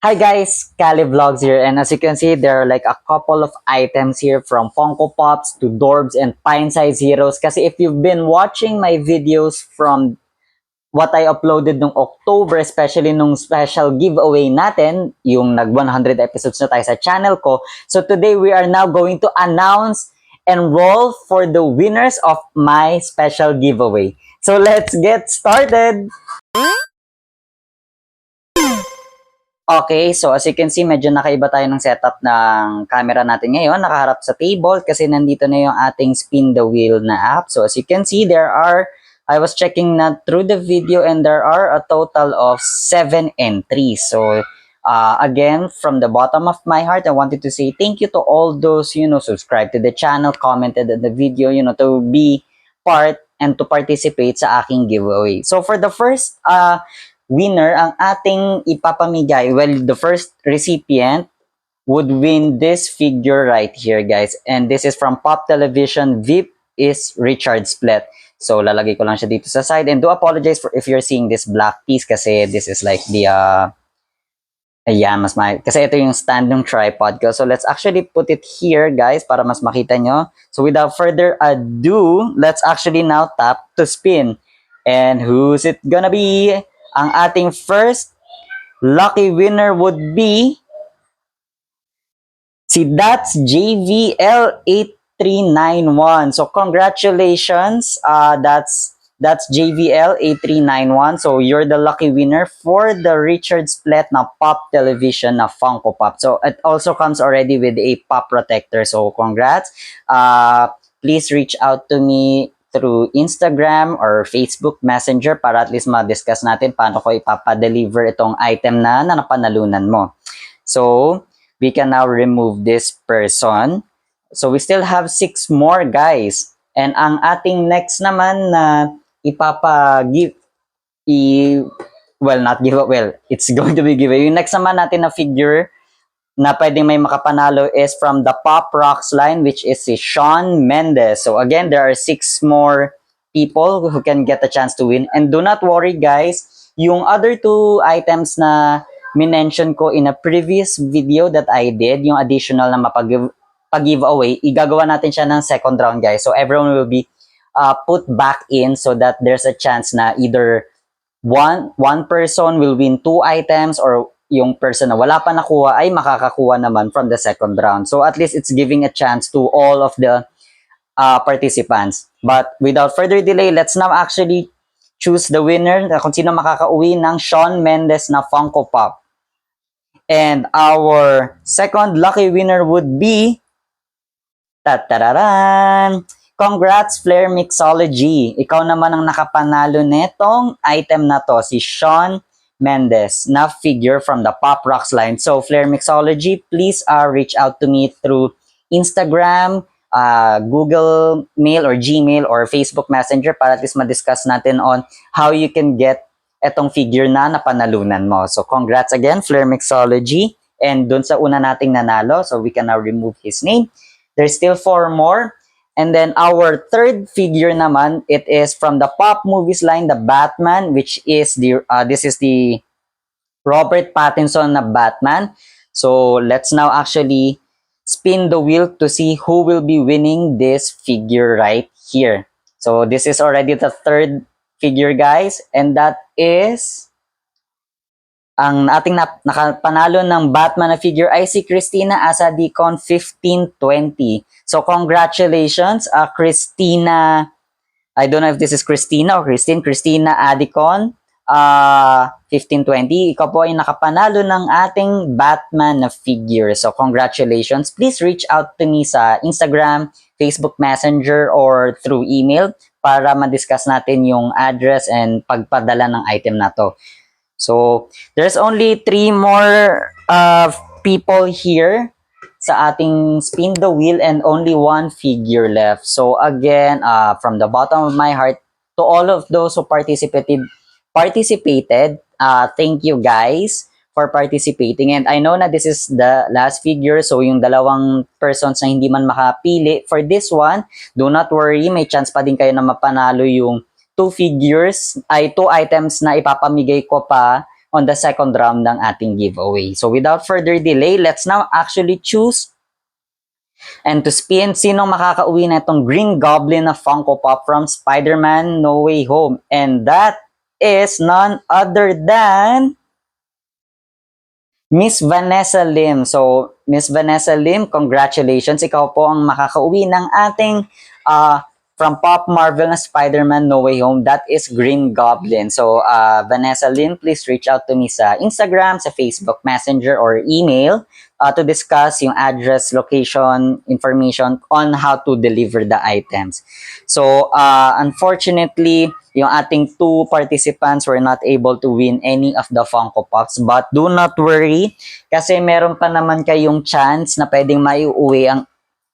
Hi guys, Cali Vlogs here, and as you can see, there are like a couple of items here from Funko Pops to Dorbs and Pine Size Heroes. Kasi if you've been watching my videos from what I uploaded nung October, especially nung special giveaway natin, yung nag 100 episodes na tayo sa channel ko. So today we are now going to announce enroll for the winners of my special giveaway. So let's get started! Okay, so as you can see, medyo nakaiba tayo ng setup ng camera natin ngayon. Nakaharap sa table kasi nandito na yung ating spin the wheel na app. So as you can see, I was checking na through the video and there are a total of 7 entries. So again, from the bottom of my heart, I wanted to say thank you to all those, subscribe to the channel, commented on the video, to be part and to participate sa aking giveaway. So for the first winner, ang ating ipapamigay, well, the first recipient would win this figure right here, guys. And this is from Pop Television. VIP is Richard Splet. So, lalagay ko lang siya dito sa side. And do apologize for if you're seeing this black piece kasi this is like the, ayan, kasi ito yung stand ng tripod ko. So, let's actually put it here, guys, para mas makita nyo. So, without further ado, let's actually now tap to spin. And who's it gonna be? Ang ating first lucky winner would be si That's JVL 8391. So congratulations, that's JVL 8391. So you're the lucky winner for the Richard Splet na Pop Television na Funko Pop. So it also comes already with a pop protector. So congrats. Please reach out to me through Instagram or Facebook Messenger para at least ma-discuss natin paano ko ipapadeliver itong item na napanalunan mo. So, we can now remove this person. So, we still have 6 more, guys. And ang ating next naman na ipapa-give, it's going to be given. Yung next naman natin na figure na pwedeng may makapanalo is from the Pop Rocks line, which is si Shawn Mendes. So again, there are 6 more people who can get a chance to win. And do not worry, guys, yung other 2 items na minention ko in a previous video that I did, yung additional na pag-giveaway, igagawa natin siya ng second round, guys. So everyone will be put back in so that there's a chance na either one person will win 2 items or yung person na wala pa nakuha ay makakakuha naman from the second round. So at least it's giving a chance to all of the participants. But without further delay, let's now actually choose the winner kung sino makakauwi ng Shawn Mendes na Funko Pop. And our second lucky winner would be tatararan! Congrats, Flair Mixology! Ikaw naman ang nakapanalo netong item na to, si Shawn Mendes na figure from the Pop Rocks line. So, Flair Mixology, please reach out to me through Instagram, Google Mail or Gmail or Facebook Messenger para at least ma-discuss natin on how you can get etong figure na napanalunan mo. So, congrats again, Flair Mixology. And dun sa una nating nanalo, so we can now remove his name. There's still 4 more. And then our third figure naman, it is from the Pop Movies line, the Batman, which is this is the Robert Pattinson na Batman. So let's now actually spin the wheel to see who will be winning this figure right here. So this is already the third figure, guys, and that is ang ating nakapanalo ng Batman na figure ay si Christina Asadicon 1520. So congratulations, Christina. I don't know if this is Christina or Christina Adicon 1520. Ikaw po ay nakapanalo ng ating Batman na figure. So congratulations. Please reach out to me sa Instagram, Facebook Messenger or through email para ma-discuss natin yung address and pagpadala ng item na to. So, there's only 3 more people here sa ating spin the wheel and only 1 figure left. So, again, from the bottom of my heart, to all of those who participated, thank you guys for participating. And I know na this is the last figure, so yung dalawang persons na hindi man makapili for this one, do not worry, may chance pa din kayo na mapanalo yung 2 items na ipapamigay ko pa on the second round ng ating giveaway. So without further delay, let's now actually choose and to spin sino makakauwi na itong Green Goblin na Funko Pop from Spider-Man No Way Home. And that is none other than Miss Vanessa Lim. So, Miss Vanessa Lim, congratulations. Ikaw po ang makakauwi ng ating from Pop Marvel na Spider-Man No Way Home. That is Green Goblin. So, Vanessa Lim, please reach out to me sa Instagram, sa Facebook Messenger, or email to discuss yung address, location, information on how to deliver the items. So, unfortunately, yung ating 2 participants were not able to win any of the Funko Pops. But do not worry, kasi meron pa naman kayong chance na pwedeng maiuwi ang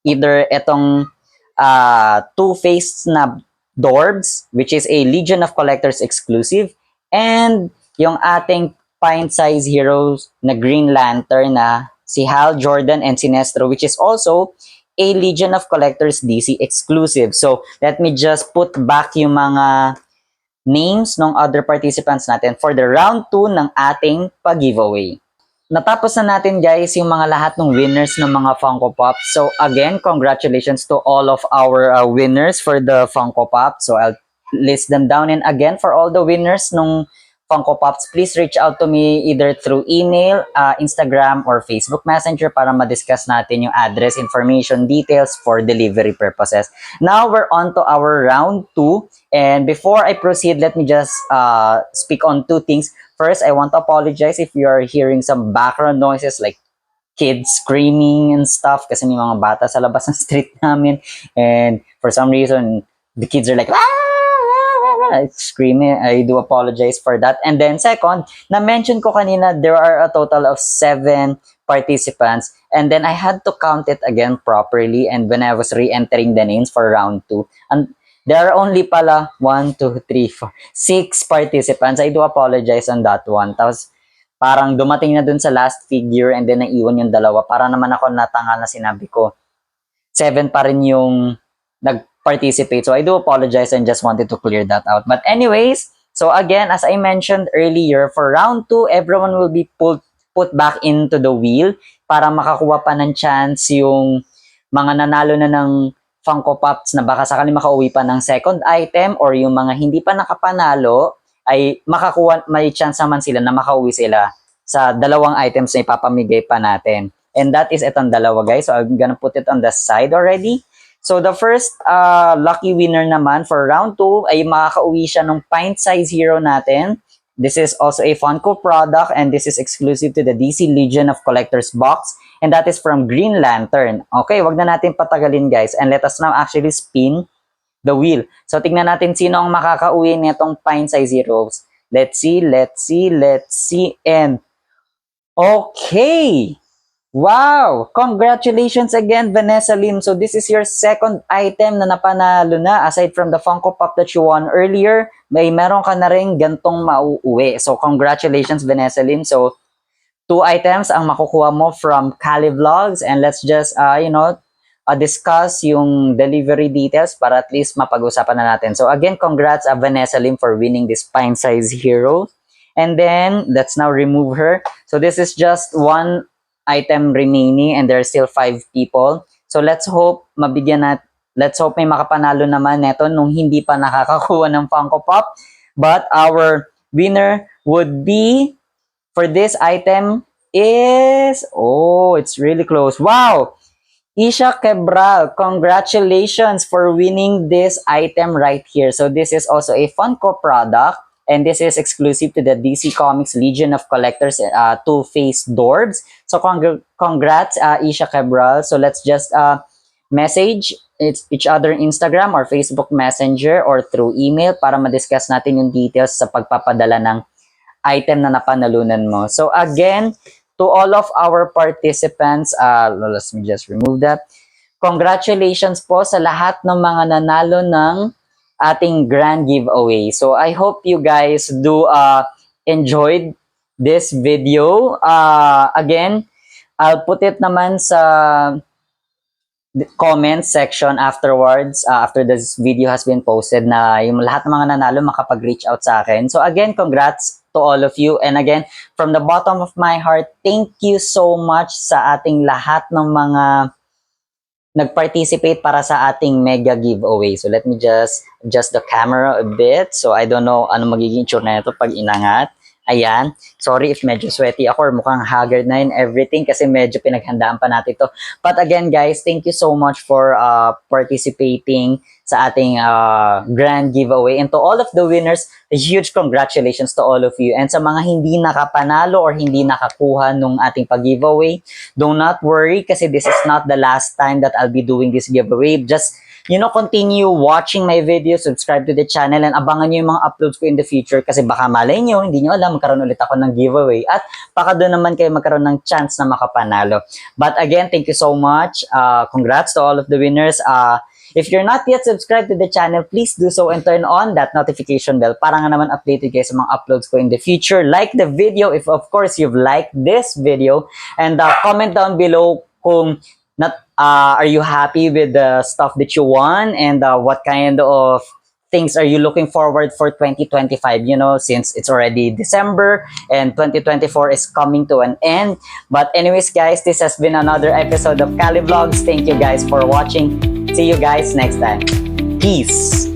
either etong two-faced na Dorbs, which is a Legion of Collectors exclusive, and yung ating pint-size heroes na Green Lantern na si Hal Jordan and Sinestro, which is also a Legion of Collectors DC exclusive. So, let me just put back yung mga names ng other participants natin for the round 2 ng ating pag-giveaway. Natapos na natin guys yung mga lahat ng winners ng mga Funko Pop. So again, congratulations to all of our winners for the Funko Pop. So I'll list them down, and again, for all the winners ng Funko Pops, please reach out to me either through email, Instagram, or Facebook Messenger para ma-discuss natin yung address, information, details for delivery purposes. Now, we're on to our round 2. And before I proceed, let me just speak on 2 things. First, I want to apologize if you are hearing some background noises like kids screaming and stuff kasi may mga bata sa labas ng street namin. And for some reason, the kids are like, screaming. I do apologize for that. And then second, na-mention ko kanina, there are a total of 7 participants. And then I had to count it again properly. And when I was re-entering the names for round 2, and there are only pala 1, 2, 3, 4, 6 participants. I do apologize on that one. Tapos parang dumating na dun sa last figure and then naiwan yung dalawa. Para naman ako natanga na sinabi ko. 7 pa rin yung nag-participate. So I do apologize and just wanted to clear that out. But anyways, so again, as I mentioned earlier, for round 2, everyone will be put back into the wheel para makakuha pa ng chance yung mga nanalo na ng Funko Pops na baka sakali makauwi pa ng second item, or yung mga hindi pa nakapanalo ay may chance naman sila na makauwi sila sa 2 items na ipapamigay pa natin. And that is itong dalawa guys. So I'm gonna put it on the side already. So the first lucky winner naman for round 2 ay makakauwi siya ng pint-size hero natin. This is also a Funko product, and this is exclusive to the DC Legion of Collectors box, and that is from Green Lantern. Okay, wag na natin patagalin guys, and let us now actually spin the wheel. So tingnan natin sino ang makakauwi nitong pint-size heroes. Let's see, and okay! Wow! Congratulations again, Vanessa Lim. So this is your second item na napanalo na. Aside from the Funko Pop that you won earlier, meron ka na rin gantong mauuwi. So congratulations, Vanessa Lim. So 2 items ang makukuha mo from Kali Vlogs, and let's just, discuss yung delivery details para at least mapag-usapan na natin. So again, congrats, Vanessa Lim, for winning this pint-size hero. And then, let's now remove her. So this is just 1 item remaining, and there are still 5 people. So let's hope may makapanalo naman neto nung hindi pa nakakakuha ng Funko Pop. But our winner would be, for this item, is, it's really close. Wow! Isha Quebral, congratulations for winning this item right here. So this is also a Funko product, and this is exclusive to the DC Comics Legion of Collectors two-faced Dorbs. So congrats, Isha Quebral. So let's just message each other in Instagram or Facebook Messenger or through email para ma-discuss natin yung details sa pagpapadala ng item na napanalunan mo. So again, to all of our participants, let me just remove that. Congratulations po sa lahat ng mga nanalo ng ating grand giveaway. So I hope you guys do enjoyed this video. Again, I'll put it naman sa comment section afterwards, after this video has been posted, na yung lahat ng mga nanalo makapag-reach out sa akin. So again, congrats to all of you. And again, from the bottom of my heart, thank you so much sa ating lahat ng mga nag-participate para sa ating mega giveaway. So let me just adjust the camera a bit. So I don't know ano magiging itsura na ito pag inangat. Ayan. Sorry if medyo sweaty ako or mukhang haggard na yun, everything, kasi medyo pinaghandaan pa natin ito. But again, guys, thank you so much for participating sa ating grand giveaway. And to all of the winners, a huge congratulations to all of you. And sa mga hindi nakapanalo or hindi nakakuha nung ating pag-giveaway, do not worry kasi this is not the last time that I'll be doing this giveaway. Just continue watching my videos, subscribe to the channel, and abangan nyo yung mga uploads ko in the future kasi baka malay nyo, hindi nyo alam, magkaroon ulit ako ng giveaway at baka doon naman kayo magkaroon ng chance na makapanalo. But again, thank you so much. Congrats to all of the winners. If you're not yet subscribed to the channel, please do so and turn on that notification bell para nga naman updated kayo sa mga uploads ko in the future. Like the video if of course you've liked this video, and comment down below kung are you happy with the stuff that you won, and what kind of things are you looking forward for 2025, since it's already December and 2024 is coming to an end. But anyways, guys, this has been another episode of Cali Vlogs. Thank you guys for watching. See you guys next time. Peace.